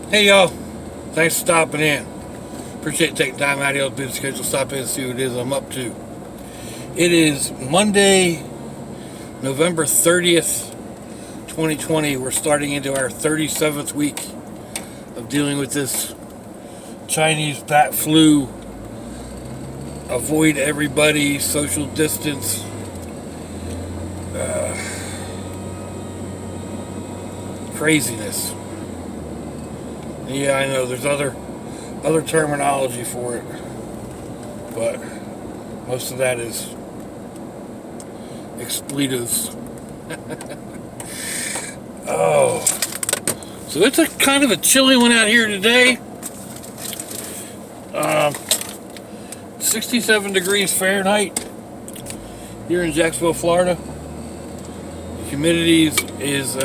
Hey y'all, thanks for stopping in. Appreciate taking time out of your busy schedule to stop in and see what it is I'm up to. It is Monday, November 30th, 2020. We're starting into our 37th week of dealing with this Chinese bat flu. Avoid everybody, social distance. Craziness. Yeah, I know there's other terminology for it, but most of that is expletives. Oh, so it's a kind of a chilly one out here today. 67 degrees Fahrenheit here in Jacksonville, Florida. The humidity is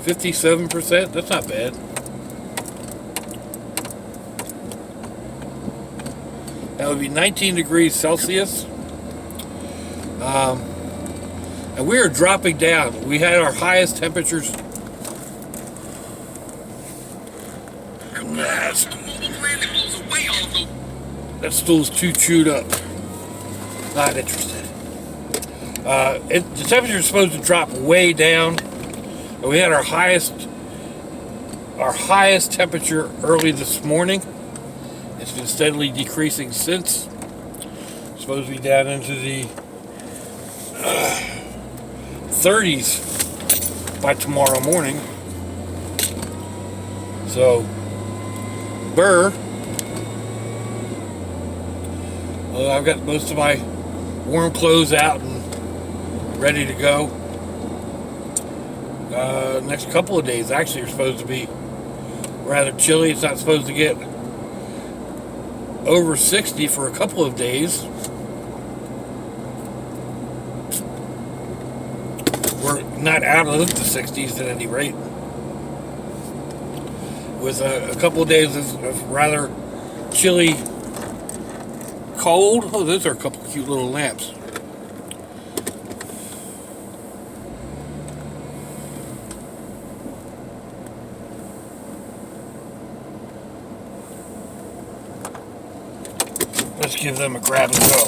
57%. That's not bad. That would be 19 degrees Celsius. And we are dropping down. We had our highest temperatures. That stool's too chewed up. Not interested. The temperature is supposed to drop way down. And we had our highest temperature early this morning. It's been steadily decreasing since. It's supposed to be down into the 30s by tomorrow morning. So, I've got most of my warm clothes out and ready to go. Next couple of days actually are supposed to be rather chilly. It's not supposed to get over 60 for a couple of days. We're not out of the 60s at any rate. With a couple of days of rather chilly, cold. Oh, those are a couple of cute little lamps. Let's give them a grab and go.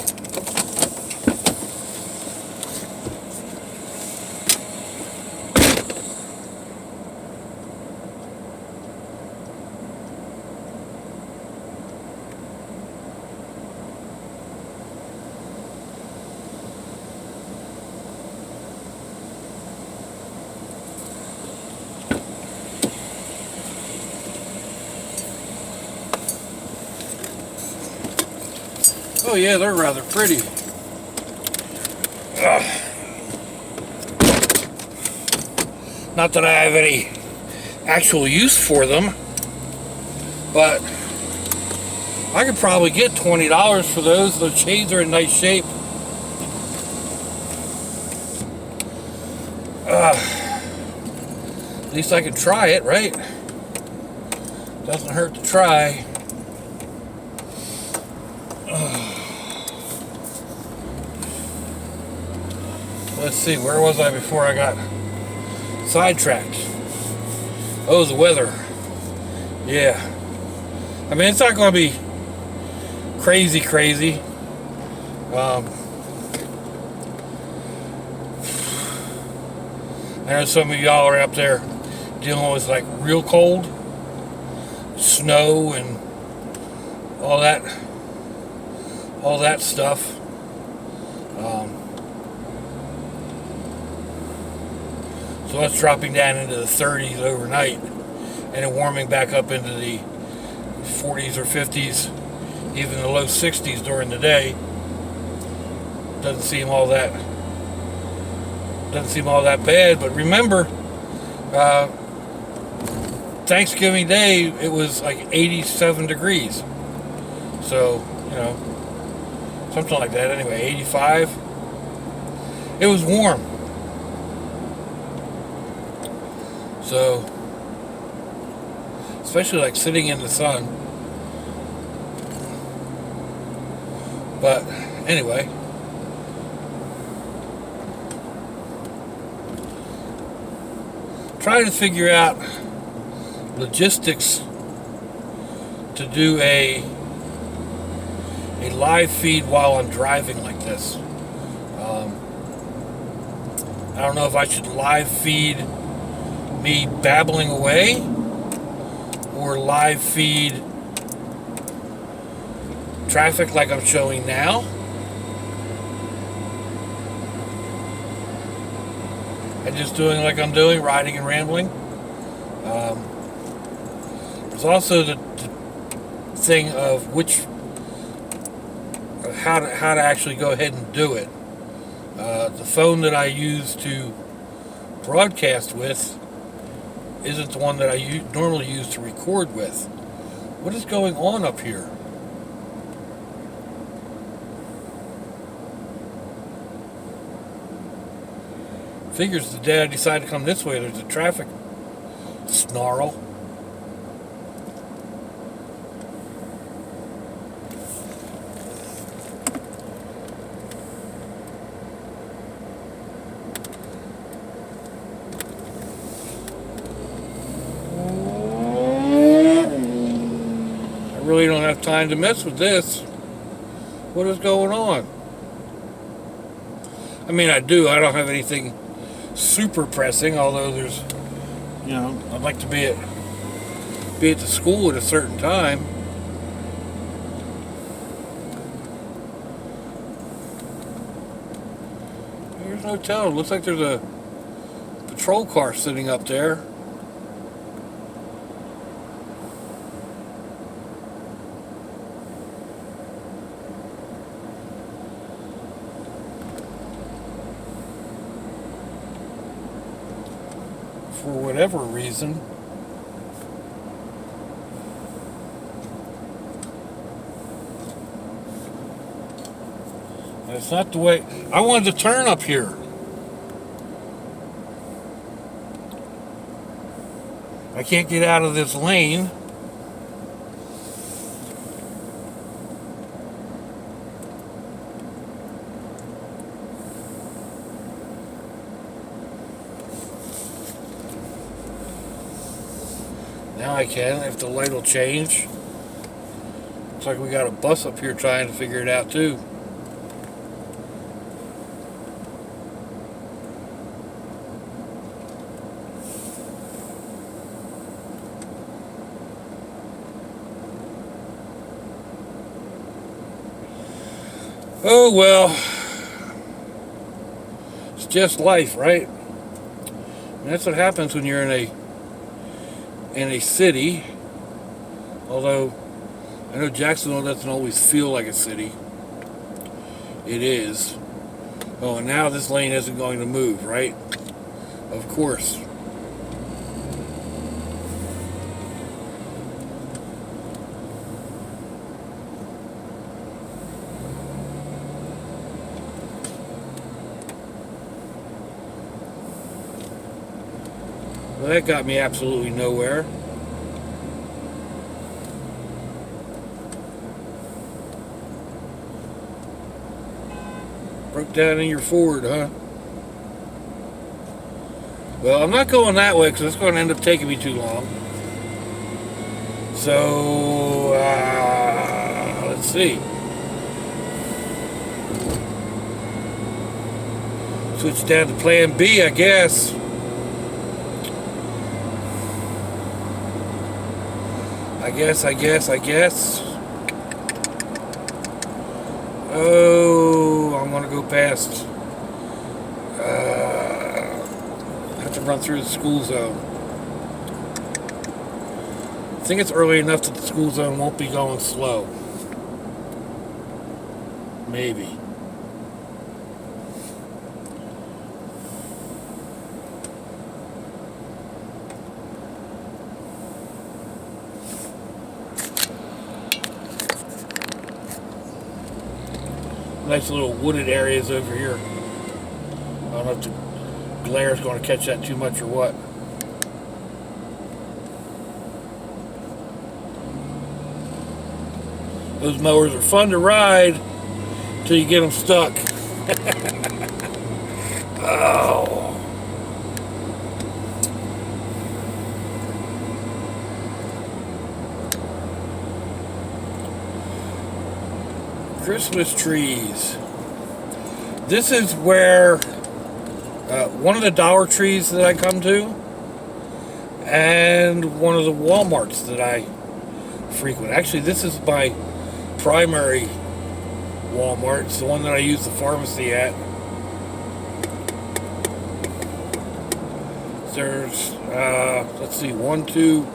Oh yeah, they're rather pretty. Not that I have any actual use for them, but I could probably get $20 for those. The chains are in nice shape. At least I can try it, right? Doesn't hurt to try. Let's see, where was I before I got sidetracked? Oh, the weather. Yeah. I mean, it's not going to be crazy. I know some of y'all are up there dealing with like real cold, snow, and all that stuff. So it's dropping down into the 30s overnight and then warming back up into the 40s or 50s, even the low 60s during the day. Doesn't seem all that bad. But remember, Thanksgiving Day it was like 87 degrees. So, something like that anyway, 85. It was warm. So, especially like sitting in the sun. But anyway, trying to figure out logistics to do a live feed while I'm driving like this. I don't know if I should live feed me babbling away or live feed traffic like I'm showing now. And just doing like I'm doing, riding and rambling. There's also the thing of how to actually go ahead and do it. The phone that I use to broadcast with isn't the one that I normally use to record with. What is going on up here? Figures the day I decide to come this way, there's a traffic snarl. I really don't have time to mess with this. What is going on? I mean, I do. I don't have anything super pressing, although there's, I'd like to be at the school at a certain time. There's no telling. Looks like there's a patrol car sitting up there. For whatever reason. That's not the way I wanted to turn up here. I can't get out of this lane. Now I can, if the light will change. Looks like we got a bus up here trying to figure it out too. Oh well, it's just life, right? And that's what happens when you're in a city. Although I know Jacksonville doesn't always feel like a city. It is. Oh, and now this lane isn't going to move, right? Of course. Well, that got me absolutely nowhere. Broke down in your Ford, huh? Well, I'm not going that way because it's going to end up taking me too long. So, let's see. Switch down to plan B, I guess. I guess. Oh, I'm going to go past. I have to run through the school zone. I think it's early enough that the school zone won't be going slow. Maybe. Nice little wooded areas over here. I don't know if the glare is going to catch that too much or what. Those mowers are fun to ride until you get them stuck. Oh. Christmas trees. This is where one of the Dollar Trees that I come to and one of the Walmarts that I frequent. Actually, this is my primary Walmart. It's the one that I use the pharmacy at. There's, let's see, 1, 2,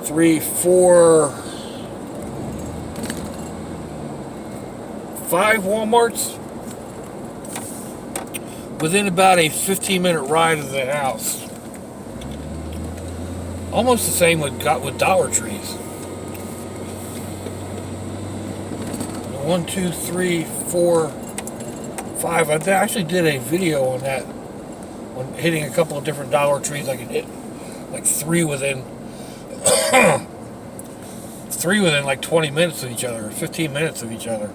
3, 4, 5 Walmarts within about a 15-minute ride of the house. Almost the same with Dollar Trees. 1, 2, 3, 4, 5. I actually did a video on that. When hitting a couple of different Dollar Trees, I could hit like 3 within 3 within like 20 minutes of each other, 15 minutes of each other.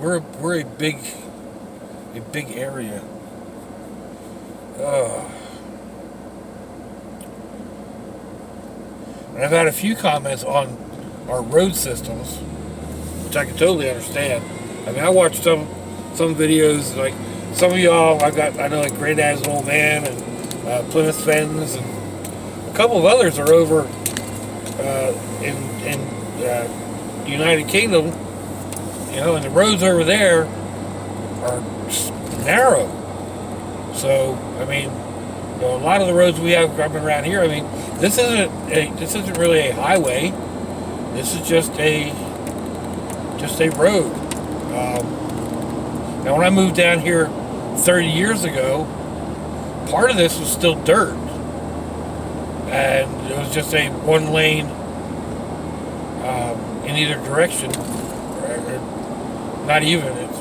We're a big area. And I've had a few comments on our road systems, which I can totally understand. I mean, I watched some videos, like some of y'all, I know like Great As an Old Man and Plymouth Fens, and a couple of others are over in the United Kingdom, you know, and the roads over there are narrow. So, I mean, you know, a lot of the roads we have around here, I mean, this isn't really a highway. This is just a road. Now, when I moved down here 30 years ago, part of this was still dirt, and it was just a one lane in either direction. Or not even. It's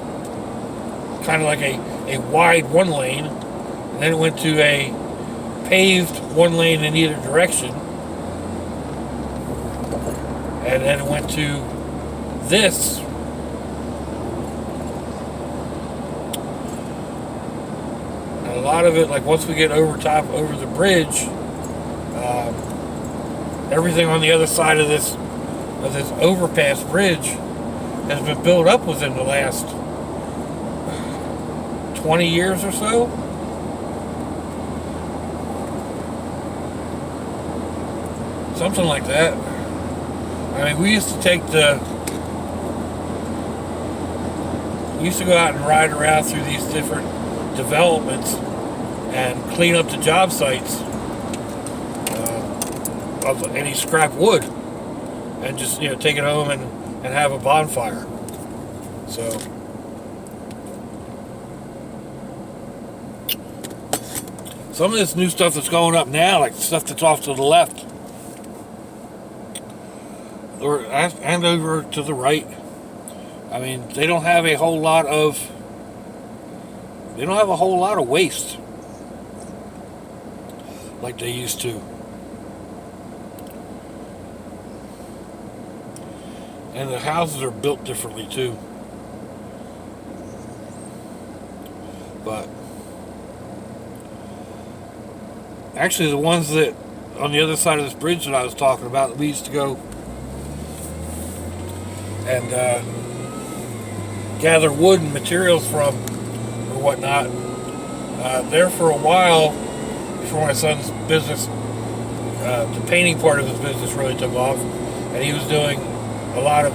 kind of like a wide one lane, and then it went to a paved one lane in either direction, and then it went to this. And a lot of it, like once we get over the bridge, everything on the other side of this overpass bridge has been built up within the last 20 years or so. Something like that. I mean, we used to go out and ride around through these different developments and clean up the job sites of any scrap wood, and just, you know, take it home and have a bonfire. So some of this new stuff that's going up now, like the stuff that's off to the left and over to the right, I mean, they don't have a whole lot of waste like they used to. And the houses are built differently too. But actually, the ones that on the other side of this bridge that I was talking about, that we used to go and gather wood and materials from or whatnot, there for a while before my son's business, the painting part of his business really took off, and he was doing a lot of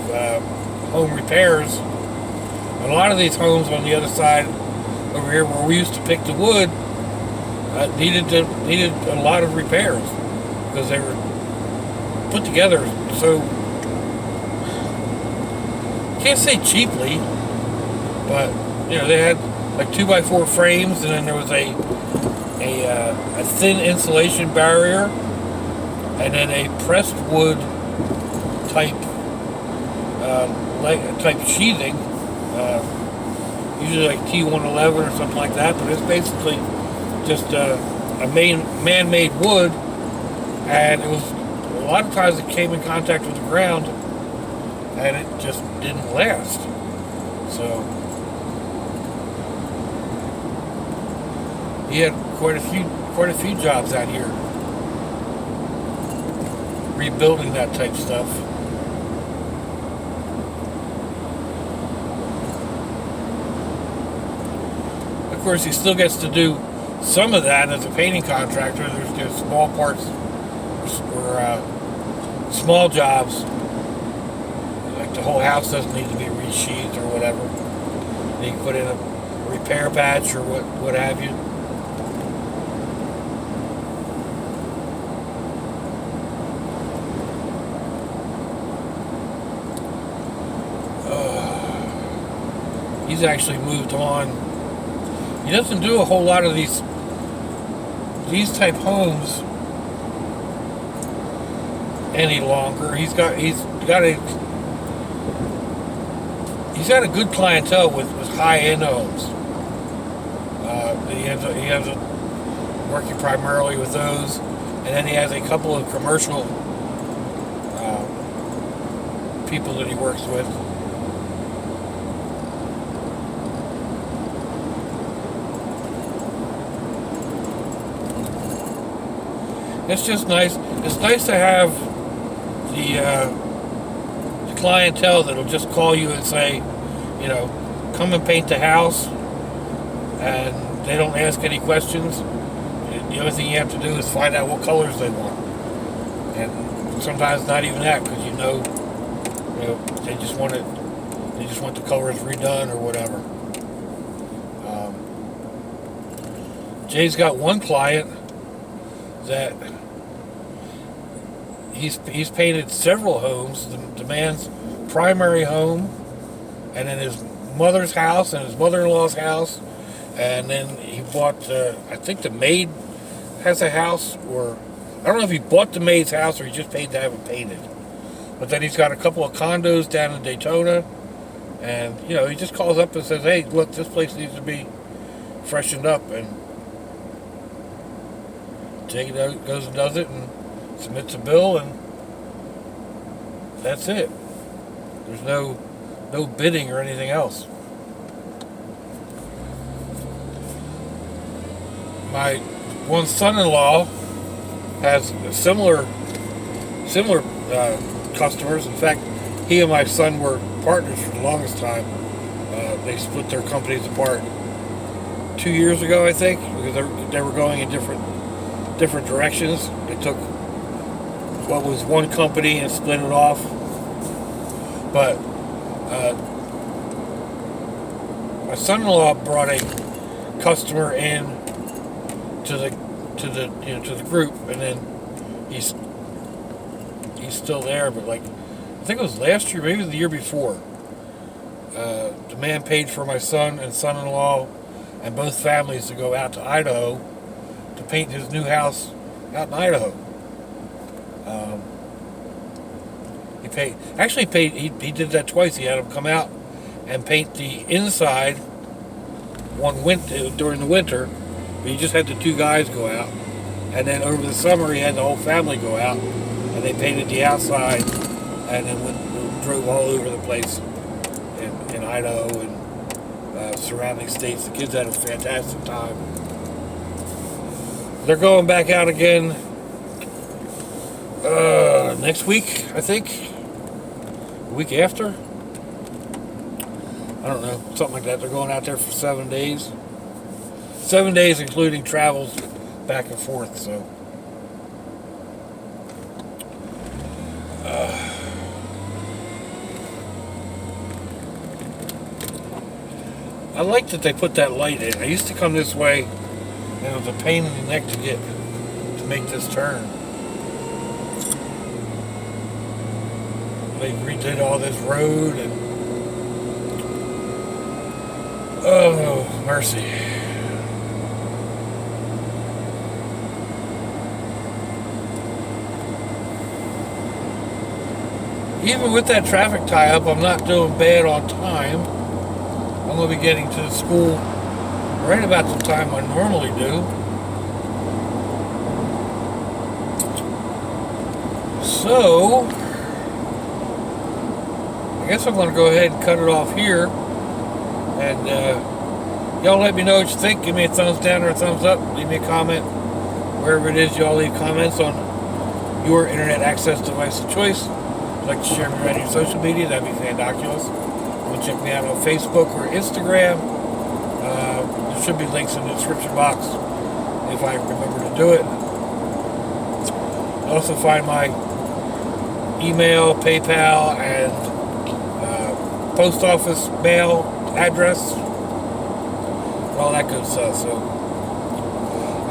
home repairs. And a lot of these homes on the other side over here where we used to pick the wood needed a lot of repairs because they were put together so, can't say cheaply, but you know, they had like 2x4 frames, and then there was a thin insulation barrier, and then a pressed wood type sheathing, usually like T111 or something like that, but it's basically just a man-made wood, and it was, a lot of times it came in contact with the ground and it just didn't last. So he had quite a few jobs out here. rebuilding that type stuff. Of course, he still gets to do some of that as a painting contractor. There's small parts or small jobs, like the whole house doesn't need to be resheathed or whatever. You can put in a repair patch or what have you. He's actually moved on. He doesn't do a whole lot of these type homes any longer. He's got a good clientele with high-end homes. He has working primarily with those, and then he has a couple of commercial people that he works with. It's just nice. It's nice to have the clientele that'll just call you and say, you know, come and paint the house, and they don't ask any questions. The only thing you have to do is find out what colors they want, and sometimes not even that, because you know they just want the colors redone or whatever. Jay's got one client that he's painted several homes. The man's primary home, and then his mother's house and his mother-in-law's house, and then he bought I think the maid has a house, or I don't know if he bought the maid's house or he just paid to have it painted. But then he's got a couple of condos down in Daytona, and he just calls up and says, hey, look, this place needs to be freshened up, and Jay goes and does it and submits a bill, and that's it. There's no bidding or anything else. My one son-in-law has similar customers. In fact, he and my son were partners for the longest time. They split their companies apart 2 years ago, I think, because they were going in different directions. They took what was one company and split it off. But my son-in-law brought a customer in to the group, and then he's still there. But I think it was last year, maybe the year before. The man paid for my son and son-in-law and both families to go out to Idaho to paint his new house out in Idaho. He did that twice. He had him come out and paint the inside during the winter, but he just had the two guys go out. And then over the summer, he had the whole family go out, and they painted the outside, and then drove all over the place in Idaho and surrounding states. The kids had a fantastic time. They're going back out again next week, I think. The week after? I don't know, something like that. They're going out there for 7 days. 7 days, including travels back and forth, so. I like that they put that light in. I used to come this way, and it was a pain in the neck to make this turn. They redid all this road, and oh, mercy. Even with that traffic tie-up, I'm not doing bad on time. I'm going to be getting to the school right about the time I normally do. So, I guess I'm going to go ahead and cut it off here. And y'all let me know what you think. Give me a thumbs down or a thumbs up. Leave me a comment. Wherever it is y'all leave comments on your internet access device of choice. If you'd like to share me around your social media, that'd be fandoculous. You can check me out on Facebook or Instagram. There should be links in the description box if I remember to do it. You'll also find my email, PayPal, and post office mail address, and all that good stuff. So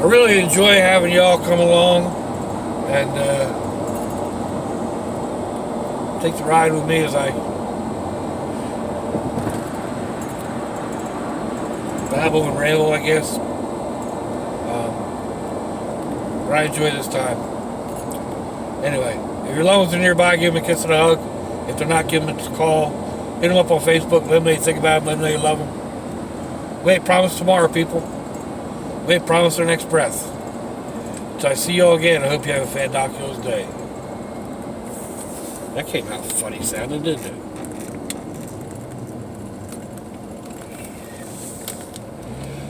I really enjoy having y'all come along and take the ride with me as I babble and ramble, I guess. But I enjoy this time. Anyway, if your loved ones are nearby, give them a kiss and a hug. If they're not, give them a call. Hit them up on Facebook. Let them know you think about them. Let them know you love them. We ain't promised tomorrow, people. We ain't promised our next breath. So I see you all again. I hope you have a fandoculous day. That came out funny sounding, didn't it?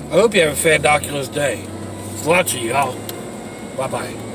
I hope you have a fandoculous day. There's lots of y'all. Bye-bye.